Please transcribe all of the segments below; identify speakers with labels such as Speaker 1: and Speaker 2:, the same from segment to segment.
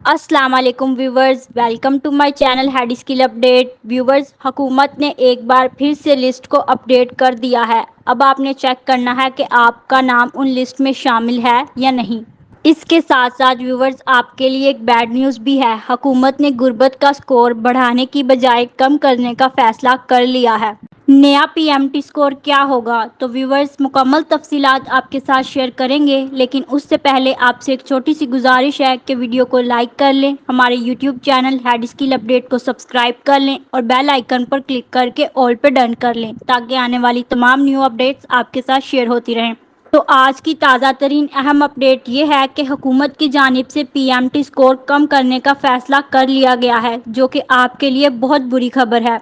Speaker 1: السلام علیکم viewers, welcome to my channel head skill update. Viewers, حکومت نے ایک بار پھر سے لسٹ کو اپڈیٹ کر دیا ہے۔ اب آپ نے چیک کرنا ہے کہ آپ کا نام ان لسٹ میں شامل ہے یا نہیں۔ اس کے ساتھ ساتھ ویورز، آپ کے لیے ایک بیڈ نیوز بھی ہے۔ حکومت نے غربت کا سکور بڑھانے کی بجائے کم کرنے کا فیصلہ کر لیا ہے۔ نیا پی ایم ٹی سکور کیا ہوگا؟ تو ویورز، مکمل تفصیلات آپ کے ساتھ شیئر کریں گے، لیکن اس سے پہلے آپ سے ایک چھوٹی سی گزارش ہے کہ ویڈیو کو لائک کر لیں، ہمارے YouTube channel head skill update کو سبسکرائب کر لیں اور بیل آئیکن پر کلک کر کے آل پہ ڈن کر لیں تاکہ آنے والی تمام نیو اپڈیٹس آپ کے ساتھ شیئر ہوتی رہیں۔ تو آج کی تازہ ترین اہم اپڈیٹ یہ ہے کہ حکومت کی جانب سے پی ایم ٹی سکور کم کرنے کا فیصلہ کر لیا گیا ہے، جو کہ آپ کے لیے بہت بری خبر ہے۔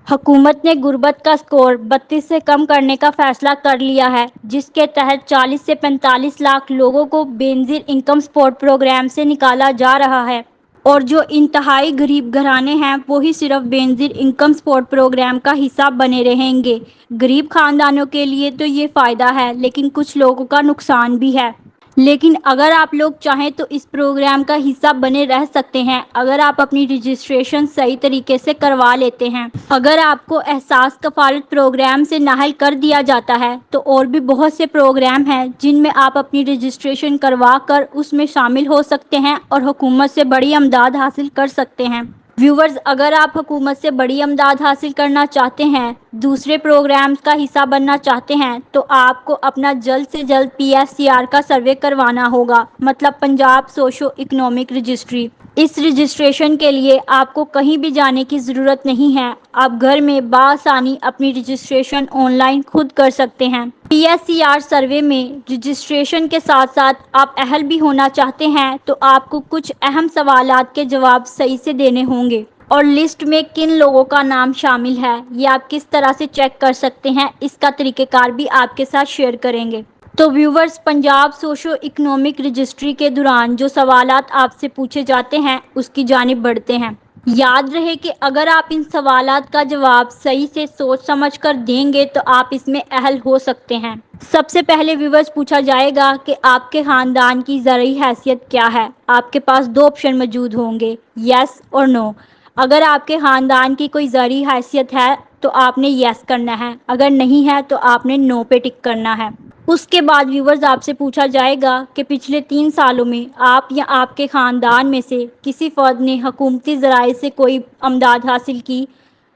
Speaker 1: حکومت نے غربت کا سکور 32 سے کم کرنے کا فیصلہ کر لیا ہے، جس کے تحت 40 سے 45 لاکھ لوگوں کو بے نظیر انکم سپورٹ پروگرام سے نکالا جا رہا ہے، اور جو انتہائی غریب گھرانے ہیں وہی صرف بے نظیر انکم سپورٹ پروگرام کا حصہ بنے رہیں گے۔ غریب خاندانوں کے لیے تو یہ فائدہ ہے، لیکن کچھ لوگوں کا نقصان بھی ہے۔ لیکن اگر آپ لوگ چاہیں تو اس پروگرام کا حصہ بنے رہ سکتے ہیں اگر آپ اپنی رجسٹریشن صحیح طریقے سے کروا لیتے ہیں۔ اگر آپ کو احساس کفالت پروگرام سے نااہل کر دیا جاتا ہے تو اور بھی بہت سے پروگرام ہیں جن میں آپ اپنی رجسٹریشن کروا کر اس میں شامل ہو سکتے ہیں اور حکومت سے بڑی امداد حاصل کر سکتے ہیں۔ ویورز، اگر آپ حکومت سے بڑی امداد حاصل کرنا چاہتے ہیں، دوسرے پروگرامز کا حصہ بننا چاہتے ہیں، تو آپ کو اپنا جلد سے جلد پی ایس سی آر کا سروے کروانا ہوگا، مطلب پنجاب سوشو اکنامک رجسٹری۔ اس رجسٹریشن کے لیے آپ کو کہیں بھی جانے کی ضرورت نہیں ہے، آپ گھر میں بآسانی اپنی رجسٹریشن آن لائن خود کر سکتے ہیں۔ P S C R survey میں رجسٹریشن کے ساتھ ساتھ آپ اہل بھی ہونا چاہتے ہیں تو آپ کو کچھ اہم سوالات کے جواب صحیح سے دینے ہوں گے، اور لسٹ میں کن لوگوں کا نام شامل ہے یہ آپ کس طرح سے چیک کر سکتے ہیں، اس کا طریقہ کار بھی آپ کے ساتھ شیئر کریں گے۔ تو viewers, Punjab socio economic registry کے دوران جو سوالات آپ سے پوچھے جاتے ہیں اس کی جانب بڑھتے ہیں۔ یاد رہے کہ اگر آپ ان سوالات کا جواب صحیح سے سوچ سمجھ کر دیں گے تو آپ اس میں اہل ہو سکتے ہیں۔ سب سے پہلے ویورز پوچھا جائے گا کہ آپ کے خاندان کی زرعی حیثیت کیا ہے۔ آپ کے پاس دو آپشن موجود ہوں گے، یس اور نو۔ اگر آپ کے خاندان کی کوئی زرعی حیثیت ہے تو آپ نے یس کرنا ہے، اگر نہیں ہے تو آپ نے نو پہ ٹک کرنا ہے۔ اس کے بعد ویورز آپ سے پوچھا جائے گا کہ پچھلے 3 سالوں میں آپ یا آپ کے خاندان میں سے کسی فرد نے حکومتی ذرائع سے کوئی امداد حاصل کی۔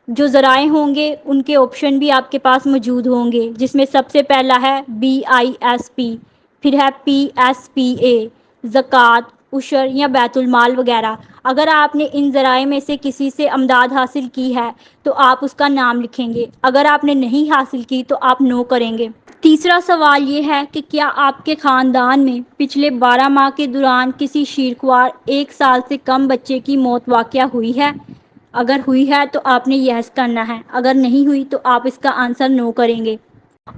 Speaker 1: جو ذرائع ہوں گے ان کے آپشن بھی آپ کے پاس موجود ہوں گے، جس میں سب سے پہلا ہے BISP، پھر ہے PSPA، زکوٰۃ، عشر یا بیت المال وغیرہ۔ اگر آپ نے ان ذرائع میں سے کسی سے امداد حاصل کی ہے تو آپ اس کا نام لکھیں گے، اگر آپ نے نہیں حاصل کی تو آپ نو کریں گے۔ تیسرا سوال یہ ہے کہ کیا آپ کے خاندان میں پچھلے 12 ماہ کے دوران کسی شیرخوار 1 سال سے کم بچے کی موت واقع ہوئی ہے؟ اگر ہوئی ہے تو آپ نے یس کرنا ہے، اگر نہیں ہوئی تو آپ اس کا آنسر نو کریں گے۔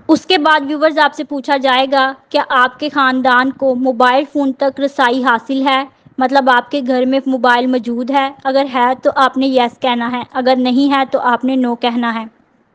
Speaker 1: اس کے بعد ویورز آپ سے پوچھا جائے گا کیا آپ کے خاندان کو موبائل فون تک رسائی حاصل ہے، مطلب آپ کے گھر میں موبائل موجود ہے؟ اگر ہے تو آپ نے یس کہنا ہے، اگر نہیں ہے تو آپ نے نو کہنا ہے۔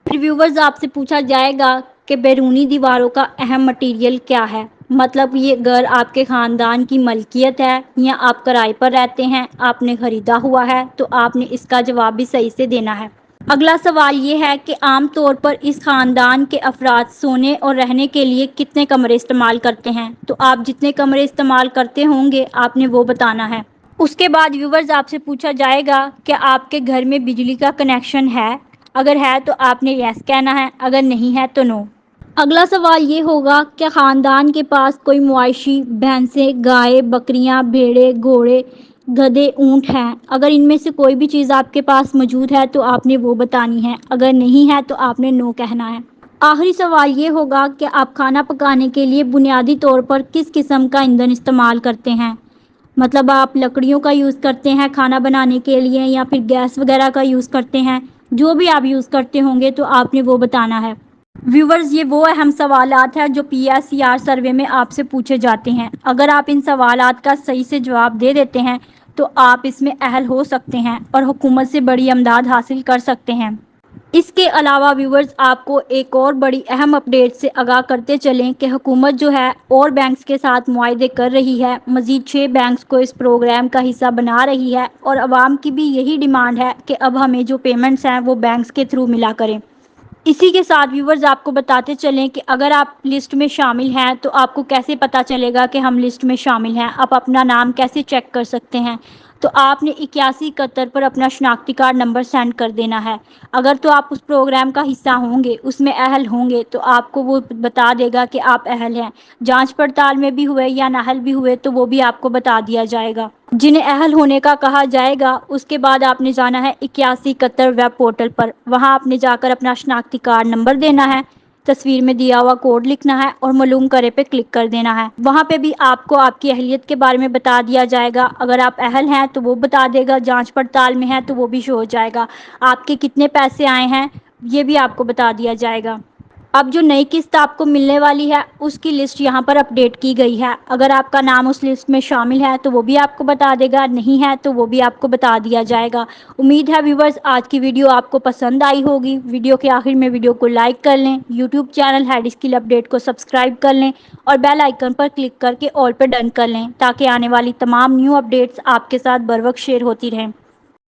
Speaker 1: پھر ویورز آپ سے پوچھا جائے گا کہ بیرونی دیواروں کا اہم مٹیریل کیا ہے، مطلب یہ گھر آپ کے خاندان کی ملکیت ہے یا آپ کرائے پر رہتے ہیں، آپ نے خریدا ہوا ہے، تو آپ نے اس کا جواب بھی صحیح سے دینا ہے۔ اگلا سوال یہ ہے کہ عام طور پر اس خاندان کے افراد سونے اور رہنے کے لیے کتنے کمرے استعمال کرتے ہیں؟ تو آپ جتنے کمرے استعمال کرتے ہوں گے آپ نے وہ بتانا ہے۔ اس کے بعد ویورز آپ سے پوچھا جائے گا کہ آپ کے گھر میں بجلی کا کنیکشن ہے؟ اگر ہے تو آپ نے یس کہنا ہے، اگر نہیں ہے تو نو۔ اگلا سوال یہ ہوگا کہ خاندان کے پاس کوئی مویشی، بھینسیں، گائے، بکریاں، بھیڑیں، گھوڑے، گدھے، اونٹ ہیں؟ اگر ان میں سے کوئی بھی چیز آپ کے پاس موجود ہے تو آپ نے وہ بتانی ہے، اگر نہیں ہے تو آپ نے نو کہنا ہے۔ آخری سوال یہ ہوگا کہ آپ کھانا پکانے کے لیے بنیادی طور پر کس قسم کا ایندھن استعمال کرتے ہیں، مطلب آپ لکڑیوں کا یوز کرتے ہیں کھانا بنانے کے لیے یا پھر گیس وغیرہ کا یوز کرتے ہیں؟ جو بھی آپ یوز کرتے ہوں گے تو آپ نے وہ بتانا ہے۔ ویورز، یہ وہ اہم سوالات ہیں جو PSCR سروے میں آپ سے پوچھے جاتے ہیں۔ اگر آپ ان سوالات کا صحیح سے جواب دے دیتے ہیں تو آپ اس میں اہل ہو سکتے ہیں اور حکومت سے بڑی امداد حاصل کر سکتے ہیں۔ اس کے علاوہ ویورز آپ کو ایک اور بڑی اہم اپڈیٹ سے آگاہ کرتے چلیں کہ حکومت جو ہے اور بینکس کے ساتھ معاہدے کر رہی ہے، مزید 6 بینکس کو اس پروگرام کا حصہ بنا رہی ہے اور عوام کی بھی یہی ڈیمانڈ ہے کہ اب ہمیں جو پیمنٹس ہیں وہ بینکس کے تھرو ملا کریں۔ اسی کے ساتھ ویورز آپ کو بتاتے چلیں کہ اگر آپ لسٹ میں شامل ہیں تو آپ کو کیسے پتا چلے گا کہ ہم لسٹ میں شامل ہیں، آپ اپنا نام کیسے چیک کر سکتے ہیں؟ تو آپ نے 8171 پر اپنا شناختی کارڈ نمبر سینڈ کر دینا ہے۔ اگر تو آپ اس پروگرام کا حصہ ہوں گے، اس میں اہل ہوں گے، تو آپ کو وہ بتا دے گا کہ آپ اہل ہیں۔ جانچ پڑتال میں بھی ہوئے یا نااہل بھی ہوئے تو وہ بھی آپ کو بتا دیا جائے گا۔ جنہیں اہل ہونے کا کہا جائے گا اس کے بعد آپ نے جانا ہے 8171 ویب پورٹل پر، وہاں آپ نے جا کر اپنا شناختی کارڈ نمبر دینا ہے، تصویر میں دیا ہوا کوڈ لکھنا ہے اور معلوم کرے پہ کلک کر دینا ہے۔ وہاں پہ بھی آپ کو آپ کی اہلیت کے بارے میں بتا دیا جائے گا، اگر آپ اہل ہیں تو وہ بتا دے گا، جانچ پڑتال میں ہے تو وہ بھی شو ہو جائے گا، آپ کے کتنے پیسے آئے ہیں یہ بھی آپ کو بتا دیا جائے گا۔ اب جو نئی قسط آپ کو ملنے والی ہے اس کی لسٹ یہاں پر اپڈیٹ کی گئی ہے، اگر آپ کا نام اس لسٹ میں شامل ہے تو وہ بھی آپ کو بتا دے گا، نہیں ہے تو وہ بھی آپ کو بتا دیا جائے گا۔ امید ہے ویورز آج کی ویڈیو آپ کو پسند آئی ہوگی۔ ویڈیو کے آخر میں ویڈیو کو لائک کر لیں، YouTube channel head skill update کو سبسکرائب کر لیں اور بیل آئیکن پر کلک کر کے آل پہ ڈن کر لیں تاکہ آنے والی تمام نیو اپڈیٹس آپ کے ساتھ بر وقت شیئر ہوتی رہیں۔